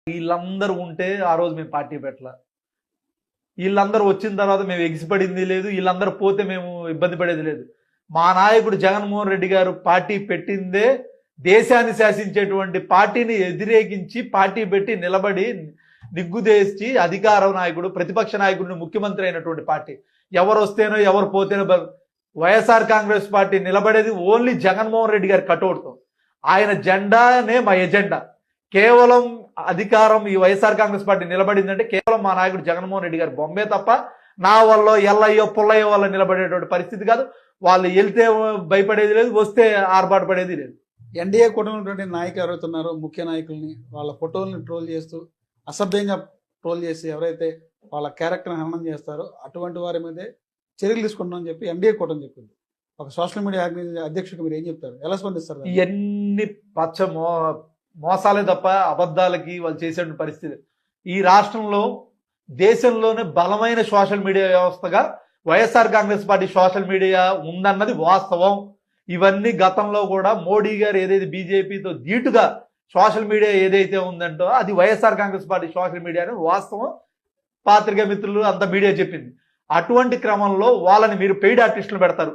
వీళ్ళందరూ ఉంటే ఆ రోజు మేము పార్టీ పెట్టల. వీళ్ళందరూ వచ్చిన తర్వాత మేము ఎగిసిపడింది లేదు, వీళ్ళందరూ పోతే మేము ఇబ్బంది పడేది లేదు. మా నాయకుడు జగన్మోహన్ రెడ్డి గారు పార్టీ పెట్టిందే దేశాన్ని శాసించేటువంటి పార్టీని ఎదిరేగించి పార్టీ పెట్టి నిలబడి నిగ్గుదేసి అధికార నాయకుడు ప్రతిపక్ష నాయకుడిని ముఖ్యమంత్రి అయినటువంటి పార్టీ. ఎవరు వస్తేనో ఎవరు పోతేనో వైఎస్ఆర్ కాంగ్రెస్ పార్టీ నిలబడేది ఓన్లీ జగన్మోహన్ రెడ్డి గారి కటౌట్తో. ఆయన జెండానే మా ఎజెండా. కేవలం అధికారం ఈ వైఎస్ఆర్ కాంగ్రెస్ పార్టీ నిలబడిందంటే కేవలం మా నాయకుడు జగన్మోహన్ రెడ్డి గారి బొమ్మే తప్ప నా వల్ల ఎల్లయ్యో పుల్లయ్యో వల్ల నిలబడేటువంటి పరిస్థితి కాదు. వాళ్ళు వెళ్తే భయపడేది లేదు, వస్తే ఆర్పాటు పడేది లేదు. ఎన్డీఏ కూటమిటువంటి నాయకులు ఎవరైతున్నారో ముఖ్య నాయకుల్ని వాళ్ళ ఫోటోల్ని ట్రోల్ చేస్తూ అసభ్యంగా ట్రోల్ చేసి ఎవరైతే వాళ్ళ క్యారెక్టర్ని హననం చేస్తారో అటువంటి వారి మీదే చర్యలు తీసుకుంటామని చెప్పి ఎన్డీఏ కూటమి చెప్పింది. ఒక సోషల్ మీడియా అధ్యక్షుడికి మీరు ఏం చెప్తారు, ఎలా స్పందిస్తారు? ఇవన్నీ పచ్చ మోసాలే తప్ప అబద్ధాలకి వాళ్ళు చేసే పరిస్థితి. ఈ రాష్ట్రంలో దేశంలోనే బలమైన సోషల్ మీడియా వ్యవస్థగా YSR Congress party social media ఉందన్నది వాస్తవం. ఇవన్నీ గతంలో కూడా మోడీ గారు ఏదైతే బీజేపీతో ధీటుగా సోషల్ మీడియా ఏదైతే ఉందంటో అది YSR Congress party social media అనేది వాస్తవం. పాత్రికా మిత్రులు అంత మీడియా చెప్పింది. అటువంటి క్రమంలో వాళ్ళని మీరు పెయిడ్ ఆర్టిస్టులు పెడతారు.